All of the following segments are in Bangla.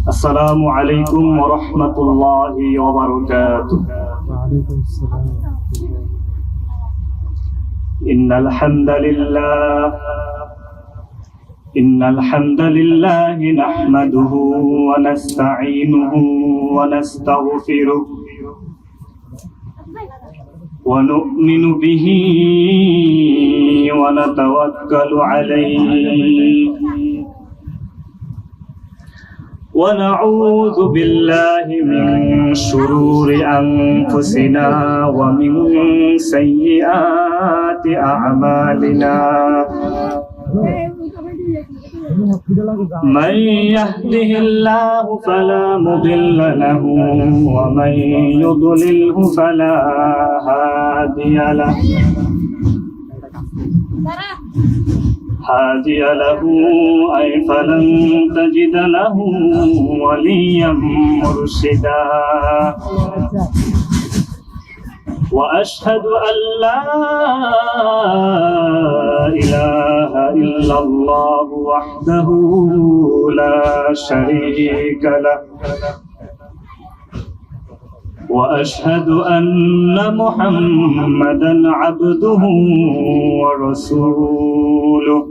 السلام عليكم ورحمة الله وبركاته. وعليكم السلام. إن الحمد لله نحمده ونستعينه ونستغفره ونؤمن به ونتوكل عليه ونعوذ بالله من شرور أنفسنا ومن سيئات أعمالنا من يهده الله فلا مضل له ومن يضلله فلا هادي له أي فلن تجد له وليا مرشدا وأشهد أن لا إله إلا الله وحده لا شريك له وأشهد أن محمدا عبده ورسوله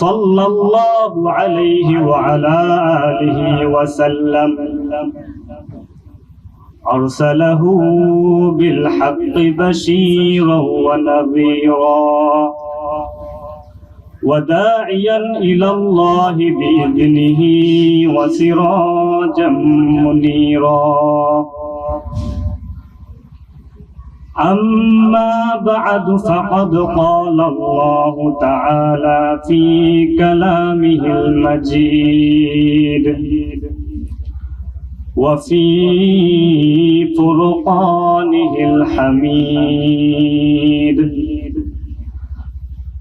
صلى الله عليه وعلى آله وسلم أرسله بالحق بشيرا ونذيرا وداعيا إلى الله بإذنه وسراجا منيرا أما بعد فقد قال الله تعالى في كلامه المجيد وفي فرقانه الحميد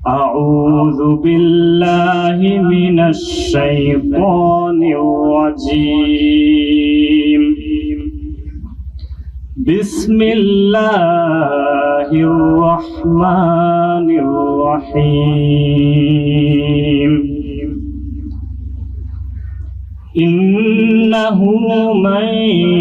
أعوذ بالله من الشيطان الرجيم بسم الله الرحمن الرحيم إنه من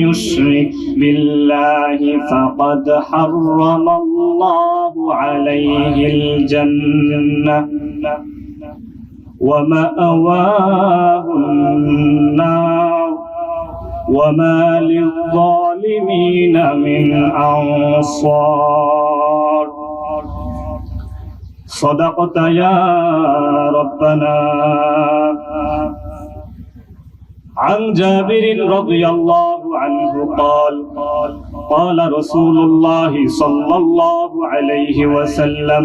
يشرك بالله فقد حرم الله عليه الجنة ومأواه النار وما للظالمين من أنصار صدقت يا ربنا. عن جابر رضي الله عنه قال قال رسول الله صلى الله عليه وسلم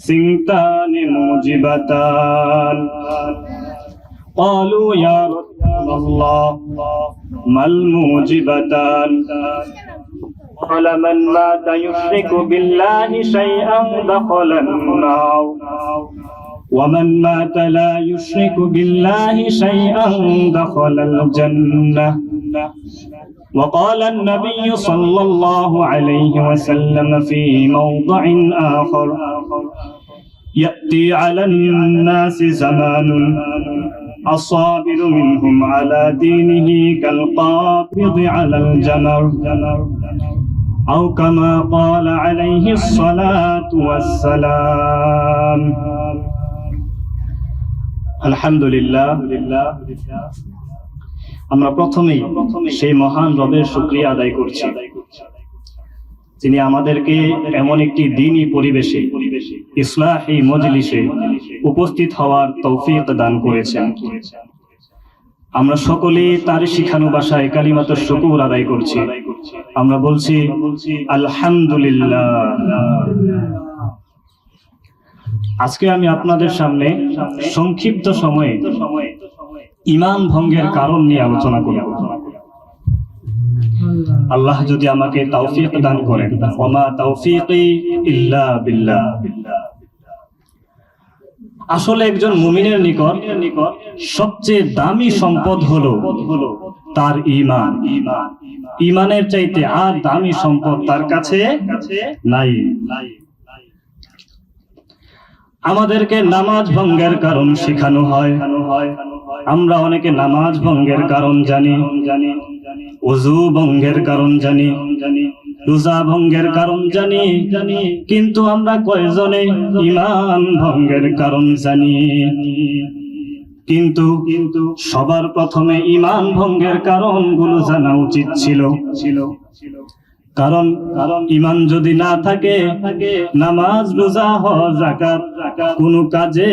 سنتان موجبتان قالوا يا رسول الله ما الموجبتان قال من مات يشرك بالله شيئا دخل النار ومن مات لا يشرك بالله شيئا دخل الجنة. وقال النبي صلى الله عليه وسلم في موضع آخر يأتي على الناس زمان الصابر منهم على دينه كالقابض على الجمر أو كما قال عليه الصلاة والسلام. আলহামদুলিল্লাহ, আমরা প্রথমেই সেই মহান রবের শুকরিয়া আদায় করছি যিনি আমাদেরকে এমন একটি দ্বীনি পরিবেশে ইসলাহি মজলিসে উপস্থিত হওয়ার তৌফিক দান করেছেন। আমরা সকলে তার শিখানো ভাষায় কালিমাতুশ শুকর আদায় করছি। আমরা বলছি আলহামদুলিল্লাহ। আজকে আমি আপনাদের সামনে সংক্ষিপ্ত সময়ে ঈমান ভঙ্গের কারণ নিয়ে আলোচনা করব। আল্লাহ যদি আমাকে তৌফিক দান করেন, ওমা তৌফিকি ইল্লা বিল্লাহ। আসলে একজন মুমিনের নিকট সবচেয়ে দামি সম্পদ হলো তার ঈমান। ঈমানের চাইতে আর দামি সম্পদ তার কাছে নাই। আমাদেরকে নামাজ ভঙ্গের কারণ শেখানো হয়, আমরা অনেকে নামাজ ভঙ্গের কারণ জানি, ওযু ভঙ্গের কারণ জানি, রোজা ভঙ্গের কারণ জানি, কিন্তু আমরা কয়জনে ঈমান ভঙ্গের কারণ জানি? কিন্তু সবার প্রথমে ঈমান ভঙ্গের কারণগুলো জানা উচিত ছিল। কারণ ঈমান যদি না থাকে, নামাজ, রোজা, হজ, যাকাত কোনো কাজে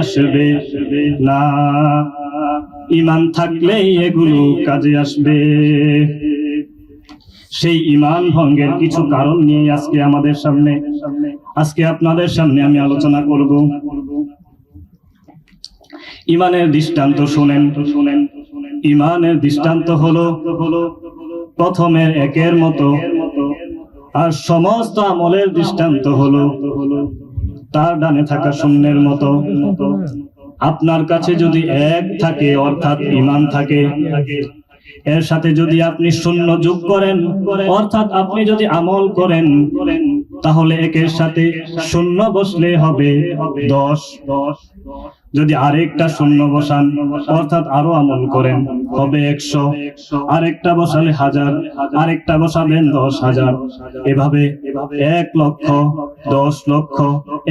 আসবে না। ঈমান থাকলেই এগুলো কাজে আসবে। সেই ঈমান ভঙ্গের কিছু কারণ নিয়ে আজকে আপনাদের সামনে আমি আলোচনা করব। ঈমানের দৃষ্টান্ত শুনেন। ঈমানের দৃষ্টান্ত হলো প্রথমে একের মতো, আর সমস্ত আমলের দৃষ্টান্ত হলো তার ডানে থাকা শূন্যের মতো। আপনার কাছে যদি এক থাকে, অর্থাৎ ঈমান থাকে, এর সাথে যদি আপনি শূন্য যোগ করেন, অর্থাৎ আপনি যদি আমল করেন, তাহলে একের সাথে শূন্য বসলে হবে 10। যদি আরেকটা শূন্য বসান, অর্থাৎ আরো আমল করেন, হবে 100। আরেকটা বসালে 1000, আরেকটা বসাবেন 10,000। এভাবে 1 লক্ষ, 10 লক্ষ,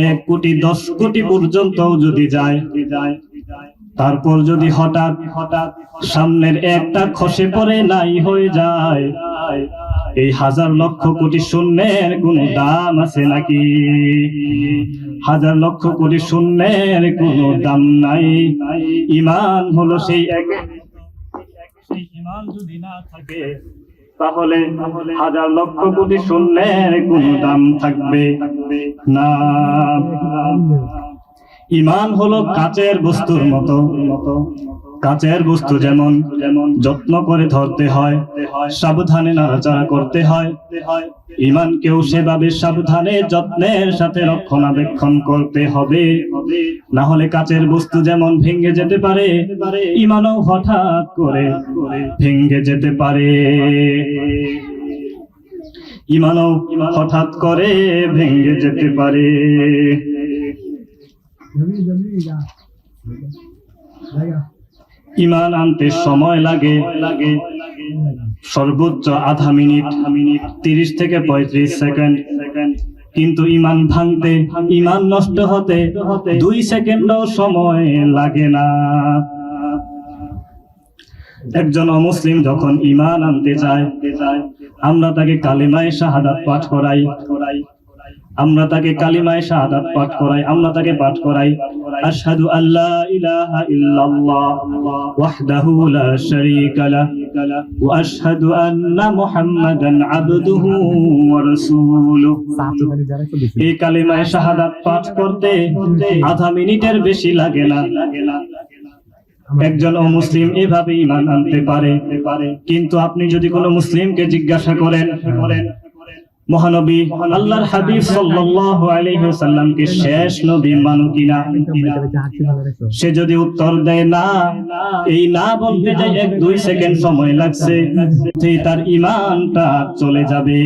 1 কোটি, 10 কোটি পর্যন্ত যদি যায়, তারপর যদি হঠাৎ সামনের একটা খসে পড়ে নাই হয়ে যায়, এই 1000 লক্ষ কোটি শূন্যের কোনো দাম আছে নাকি? 1000 লক্ষ কোটি শূন্যের কোনো দাম নাই। ঈমান হলো সেই এক। সেই ঈমান যদি না থাকে, তাহলে 1000 লক্ষ কোটি শূন্যের কোনো দাম থাকবে না। ঈমান হলো কাচের বস্তুর মতো। কাচের বস্তু যেমন যত্ন করে ধরতে হয়, সাবধানে নাড়াচাড়া করতে হয়, ঈমানকেও সেভাবে সাবধানে যত্নের সাথে রক্ষণাবেক্ষণ করতে হবে। না হলে কাচের বস্তু যেমন ভেঙে যেতে পারে, ঈমানও হঠাৎ করে ভেঙে যেতে পারে। ঈমানও হঠাৎ করে ভেঙে যেতে পারে। ঈমান আনতে সময় লাগে সর্বোচ্চ আধা মিনিট, 30 থেকে 35 সেকেন্ড। কিন্তু ঈমান ভাঙতে, ঈমান নষ্ট হতে 2 সেকেন্ডও সময় লাগে না। একজন অমুসলিম যখন ঈমান আনতে চায়, আমরা তাকে কালিমায়ে শাহাদাত পাঠ করাই। আমরা তাকে পাঠ করাই আশহাদু আল্লা ইলাহা ইল্লাল্লাহ ওয়াহদাহু লা শারীকা লাহু ওয়া আশহাদু আন্না মুহাম্মাদান আবদুহু ওয়া রাসূলুহু। এই কালিমায়ে শাহাদাত পাঠ করতে আধা মিনিটের বেশি লাগে না। একজন অমুসলিম এভাবে ঈমান আনতে পারে। কিন্তু আপনি যদি কোনো মুসলিমকে জিজ্ঞাসা করেন, মহানবী আল্লাহর হাবিব সাল্লাল্লাহু আলাইহি ওয়াসাল্লামকে শেষ নবী মানো কিনা, সে যদি উত্তর দেয় না, এই না বলতে যে 1-2 সেকেন্ড সময় লাগছে, তার ঈমানটা চলে যাবে।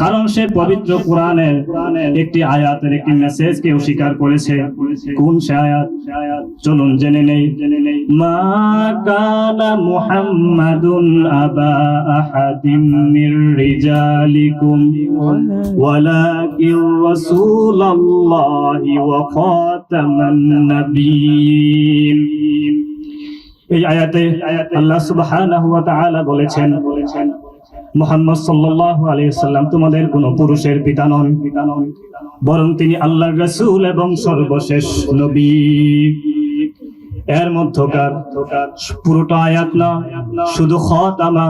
কারণ সে পবিত্র কোরআনের একটি আয়াতের একটি মেসেজকে অস্বীকার করেছে। কোন সে আয়াত? চলুন জেনে নেই। মা কানা মুহাম্মাদুন আবা আহাদিম মির রিজালিকুম ওয়ালাকিন রাসূলুল্লাহি ওয়া খাতামান নাবিয়্যিন। এই আয়াতে আল্লাহ সুবহানাহু ওয়া তাআলা বলেছেন, মুহাম্মদ সাল্লাল্লাহু আলাইহি ওয়াসাল্লাম তোমাদের কোনো পুরুষের পিতা নন, বরং তিনি আল্লাহর রাসূল এবং সর্বশেষ নবী। এর মধ্যকার পুরোটা আয়াত না, শুধু খাতামা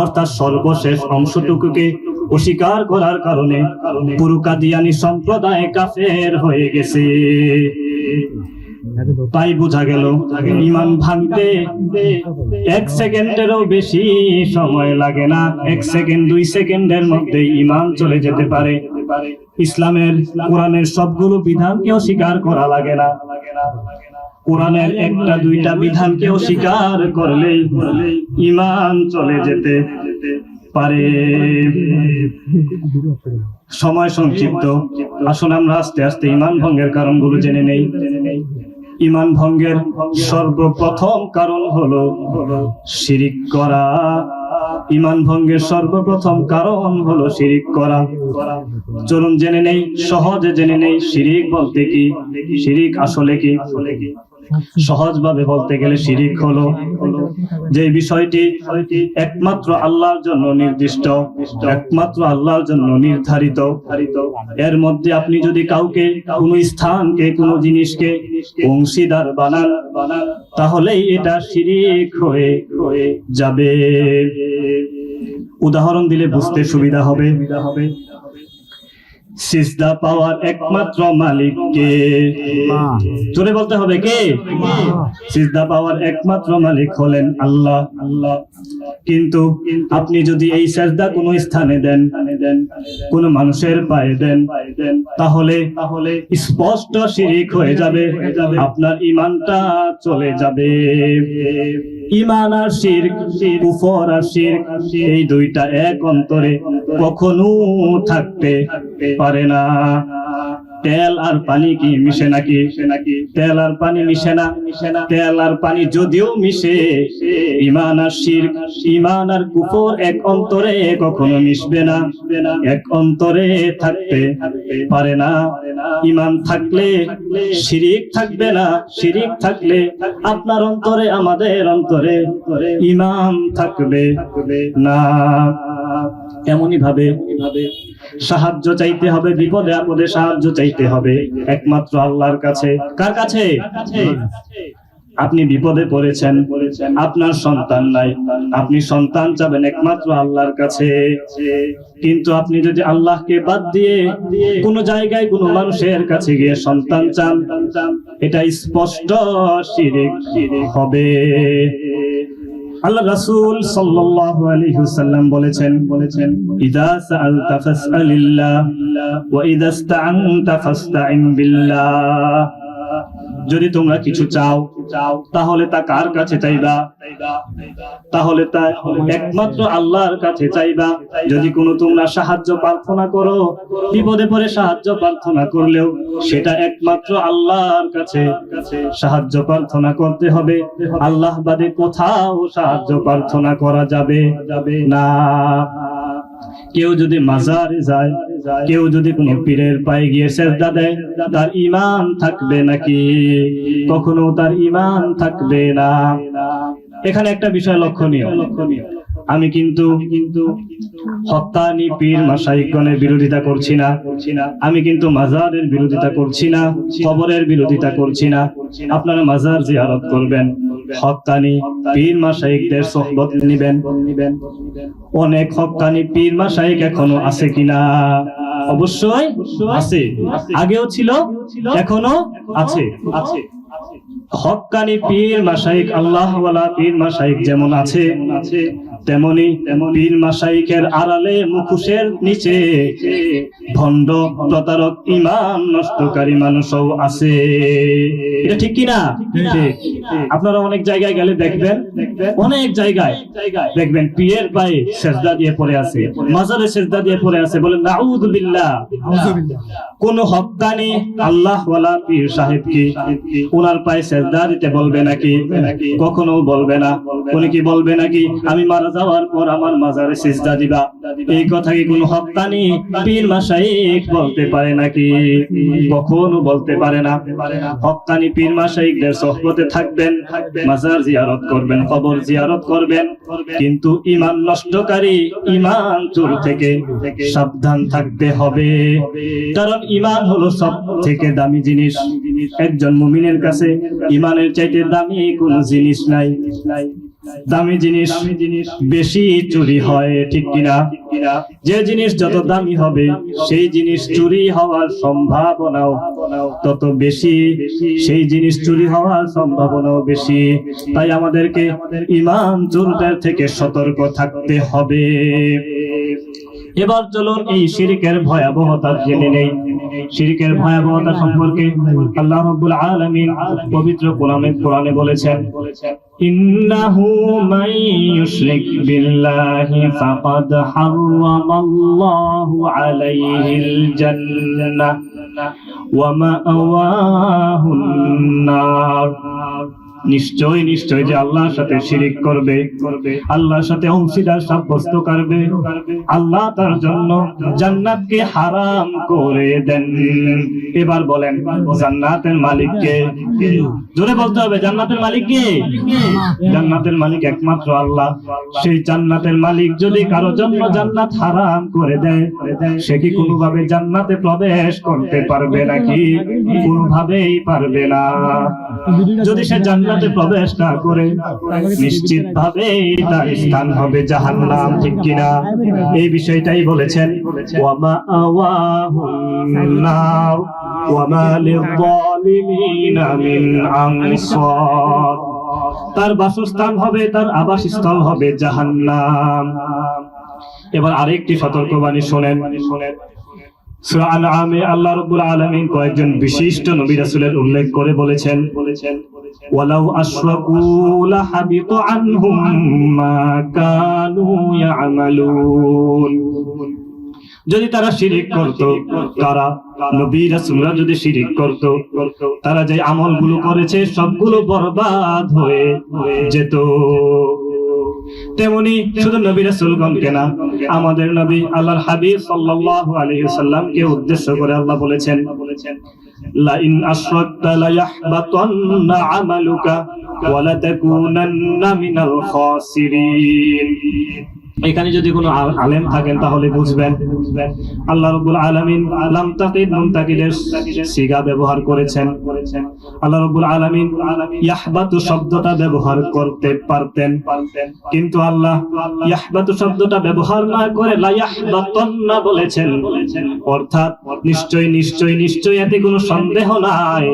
অর্থাৎ সর্বশেষ অংশটুকুকে অস্বীকার করার কারণে পুরো কাদিয়ানী সম্প্রদায় কাফের হয়ে গেছে। তাই বোঝা গেল ঈমান ভাঙতে 1 সেকেন্ডেরও বেশি সময় লাগে না। 1 সেকেন্ড 2 সেকেন্ডের মধ্যে ঈমান চলে যেতে পারে। ইসলামের কোরআনের সবগুলো বিধানকে অস্বীকার করা লাগে না। কোরআনের 1-2টা বিধানকে অস্বীকার করলেই ঈমান চলে যেতে পারে। সময় সংক্ষিপ্ত, আসুন আমরা আস্তে আস্তে ঈমান ভঙ্গের কারণগুলো জেনে নেই। ঈমান ভঙ্গের সর্বপ্রথম কারণ হলো শিরিক করা। ঈমান ভঙ্গের সর্বপ্রথম কারণ হলো শিরিক করা। চলুন জেনে নেই, সহজে জেনে নেই শিরিক বলতে কি, শিরিক আসলে কি। সহজভাবে বলতে গেলে শিরিক হলো যে বিষয়টি একমাত্র আল্লাহর জন্য নির্দিষ্ট, একমাত্র আল্লাহর জন্য নির্ধারিত। এর মধ্যে আপনি যদি কাউকে, কোনো স্থানকে, কোনো জিনিসকে অংশীদার বানান, তাহলেই এটা শিরিক হয়ে যাবে। উদাহরণ দিলে বুঝতে সুবিধা হবে। সিজদা পাওয়ার একমাত্র মালিক কে? জোরে বলতে হবে, কে? সিজদা পাওয়ার একমাত্র মালিক হলেন আল্লাহ। কিন্তু আপনি যদি এই সিজদা কোনো স্থানে দেন, কোনো মানুষের পায়ে দেন, তাহলে স্পষ্ট শিরিক হয়ে যাবে, আপনার ঈমানটা চলে যাবে। ঈমান আর শিরক, কুফর আর শিরক, এই দুইটা এক অন্তরে কখনো থাকতে পারে না। তেল আর পানি কি মিশে নাকি? তেল আর পানি মিশে না। তেল আর পানি যদিও মিশে, ঈমান আর শিরক, ঈমান আর কুফর এক অন্তরে কখনো মিশবে না, এক অন্তরে থাকতে পারে না। ঈমান থাকলে শিরিক থাকবে না, শিরিক থাকলে আপনার অন্তরে, আমাদের অন্তরে ঈমান থাকবে না। এমনই ভাবে সাহায্য চাইতে হবে, বিপদে আপদে সাহায্য চাইতে হবে একমাত্র আল্লাহর কাছে। কার কাছে? আপনি বিপদে পড়েছেন, আপনার সন্তান নাই, আপনি সন্তান চাবেন একমাত্র আল্লাহর কাছে। কিন্তু আপনি যদি আল্লাহকে বাদ দিয়ে কোন জায়গায় কোনো মানুষের কাছে গিয়ে সন্তান চান, এটা স্পষ্ট শিরিক হবে। আল্লাহ রাসূল সাল্লাল্লাহু আলাইহি ওয়াসাল্লাম বলেছেন ইযা সাআলতা ফাসআলিল্লাহ ওয়া ইযা ইসতাআনতা ফাসতাইন বিল্লাহ। যদি তোমরা কিছু চাও, তাহলে তা কার কাছে চাইবা? তাহলে তা একমাত্র আল্লাহর কাছে চাইবা। যদি কোনো তোমরা সাহায্য প্রার্থনা করো, বিপদে পড়ে সাহায্য প্রার্থনা করলেও সেটা একমাত্র আল্লাহর কাছে সাহায্য প্রার্থনা করতে হবে। আল্লাহ বাদে কোথাও সাহায্য প্রার্থনা করা যাবে না। কেউ যদি মাজারে যায়, কেউ যদি কোনো পীরের পায়ে গিয়ে সেজদা দেয়, তার ঈমান থাকবে নাকি? কখনো তার ঈমান থাকবে না। এখানে একটা বিষয় লক্ষণীয়, আমি কিন্তু হক্কানি পীর মাশায়েখগণের বিরোধিতা করছি না, আমি কিন্তু মাজারের বিরোধিতা করছি না, কবরের বিরোধিতা করছি না। আপনারা মাজার জিয়ারত করবেন, হক্কানি পীর মাশায়েখদের সোহবত নেবেন। অনেক হক্কানি পীর মাশায়েখ এখনো আছে কিনা? অবশ্যই আছে, আগেও ছিল, এখনো আছে। হক্কানি পীর মাশায়েখ, আল্লাহওয়ালা পীর মাশায়েখ যেমন আছে, তেমনি পীর মাশায়েখের আড়ালে, মুখোশের নিচে ভণ্ড, প্রতারক, ঈমান নষ্টকারী মানুষও আছে। এটা ঠিক কিনা? আপনারা অনেক জায়গায় গেলে দেখবেন, অনেক জায়গায় দেখবেন পীরের পায়ে সেজদা দিয়ে পড়ে আছে, মাজারে সেজদা দিয়ে পড়ে আছে, বলে নাউযু বিল্লাহ। কোন হক্কানি আল্লাহওয়ালা পীর সাহেব কি ওনার পায়ে সেজদা দিতে বলবে নাকি? কখনো বলবে না। উনি কি বলবে নাকি আমি মারা যাওয়ার পর আমার মাজারে সিজদা দিবা? এই কথা কি কোন হক্কানি পীর মাশায়েখ বলতে পারে নাকি? কখনো বলতে পারে না। হক্কানি পীর মাশায়েখদের সোহবতে থাকবেন, মাজার জিয়ারত করবেন, কবর জিয়ারত করবেন, কিন্তু ঈমান নষ্টকারী, ঈমান চোর থেকে সাবধান থাকতে হবে। কারণ ঈমান হলো সব থেকে দামি জিনিস। একজন মুমিনের কাছে ঈমানের চাইতে দামি কোনো জিনিস নাই। দামি জিনিস বেশি চুরি হয়, ঠিক কিনা? যে জিনিস যত দামি হবে, সেই জিনিস চুরি হওয়ার সম্ভাবনাও তত বেশি, সেই জিনিস চুরি হওয়ার সম্ভাবনাও বেশি। তাই আমাদেরকে ঈমান চোরদের থেকে সতর্ক থাকতে হবে। এবার চলুন এই শিরকের ভয়াবহতা জেনে নেই। শিরকের ভয়াবহতা সম্পর্কে আল্লাহ রাব্বুল আলামিন পবিত্র কোরআনে বলেছেন, ইন্নাহু মান ইউশরিক বিল্লাহি ফাকাদ হারামাল্লাহু আলাইহিল জান্নাহ ওয়া মাআওয়াহুন নার। নিশ্চয় নিশ্চয় যে আল্লাহর সাথে শিরিক করবে, আল্লাহর সাথে অংশীদার সাব্যস্ত করবে, আল্লাহ তার জন্য জান্নাতকে হারাম করে দেন। এবার বলেন জান্নাতের মালিক কে? জোরে বলতে হবে, জান্নাতের মালিক কে? জান্নাতের মালিক একমাত্র আল্লাহ। সেই জান্নাতের মালিক যদি কারো জন্য জান্নাত হারাম করে দেয়, সে কি কোনোভাবে জান্নাতে প্রবেশ করতে পারবে নাকি? কোনোভাবেই পারবে না। যদি সে জান্নাতে প্রবেশ না করে, নিশ্চিত ভাবে তার স্থান হবে জাহান্নাম, ঠিক কিনা? এই বিষয়টাই বলেছেন ওয়া মাআওয়াহুন নার ওয়া মা লিয-যালিমিনা মিন আনসার। তার বাসস্থান হবে, তার আবাসস্থল হবে জাহান্নাম। এবার আরেকটি সতর্কবাণী শোনেন। সূরা আনআমে আল্লাহ রাব্বুল আলামিন কয়েকজন বিশিষ্ট নবী রাসূলের উল্লেখ করে বলেছেন ওয়ালাউ আশরাকু লাহাবিতা আনহুম মা কানু ইয়ামালুন। যদি তারা শিরিক করত, কারা? নবী রাসূলরা যদি শিরিক করত, তারা যে আমলগুলো করেছে সবগুলো বরবাদ হয়ে যেত। তেমনি শুধু নবী রাসূলগণকে না, আমাদের নবী আল্লাহর হাবিব সাল্লাল্লাহু আলাইহি ওয়াসাল্লামকে উদ্দেশ্য করে আল্লাহ বলেছেন লা ইন আশরাকতা লা ইয়াহবাতান্না আমালুকা ওয়া লা তাকুনান্না মিনাল খাসিরিন। এখানে যদি কোনো আলেম থাকেন তাহলে বুঝবেন আল্লাহ রাব্বুল আলামিন লাম তাকিদ মুনতাকিদের সিগা ব্যবহার করেছেন। আল্লাহ রাব্বুল আলামিন ইয়াহবাতু শব্দটা ব্যবহার করতে পারতেন, কিন্তু আল্লাহ ইয়াহবাতু শব্দটা ব্যবহার না করে লা ইয়াহবাতান্না বলেছেন। অর্থাৎ নিশ্চয় নিশ্চয় নিশ্চয়, এতে কোনো সন্দেহ নাই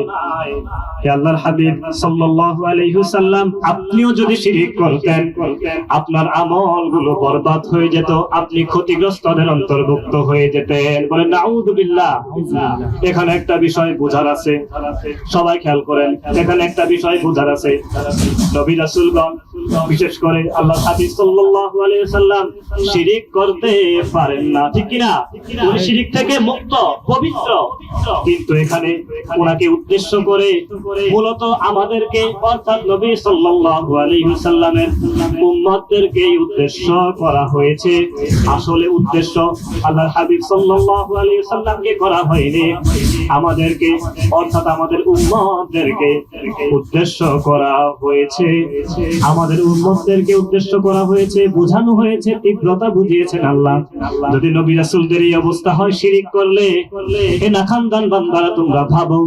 হে আল্লাহর হাবিব সাল্লাল্লাহু আলাইহি ওয়াসাল্লাম, আপনিও যদি শিরিক করতেন আপনার আমলগুলো বরবাদ হয়ে যেত, আপনি ক্ষতিগ্রস্তদের অন্তর্ভুক্ত হয়ে যেতেন। বলেন নাউযুবিল্লাহ। এখানে একটা বিষয় বোঝার আছে, সবাই খেয়াল করেন। এখানে একটা বিষয় বোঝার আছে, নবী রাসূলগণ বিশেষ করে আল্লাহর হাবিব সাল্লাল্লাহু আলাইহি ওয়াসাল্লাম শিরিক করতে পারেন না, ঠিক কি না? উনি শিরিক থেকে মুক্ত, পবিত্র। কিন্তু এখানে ওনাকে উদ্দেশ্য করে মূলত আমাদেরকে অর্থাৎ নবী সাল্লাল্লাহু আলাইহি ওয়াসাল্লামের উম্মতদেরকে উদ্দেশ্য করা হয়েছে। আসলে উদ্দেশ্য আল্লাহর হাবিব সাল্লাল্লাহু আলাইহি ওয়াসাল্লামকে করা হয়নি, আমাদেরকে অর্থাৎ আমাদের উম্মতদেরকে উদ্দেশ্য করা হয়েছে। আমাদের উম্মতদেরকে উদ্দেশ্য করা হয়েছে, বোঝানো হয়েছে, তীব্রতা বুঝিয়েছেন আল্লাহ। যদি নবী রাসূলদের এই অবস্থা হয় শিরিক করলে, এ না খানদান বান্দারা তোমরা ভাবো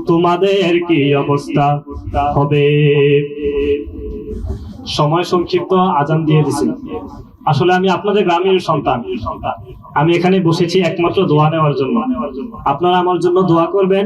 তোমাদের কি অবস্থা হবে। সময় সংক্ষিপ্ত, আজান দিয়ে দিছি। আসলে আমি আপনাদের গ্রামের সন্তান, আমি এখানে বসেছি একমাত্র দোয়া নেওয়ার জন্য। আপনারা আমার জন্য দোয়া করবেন।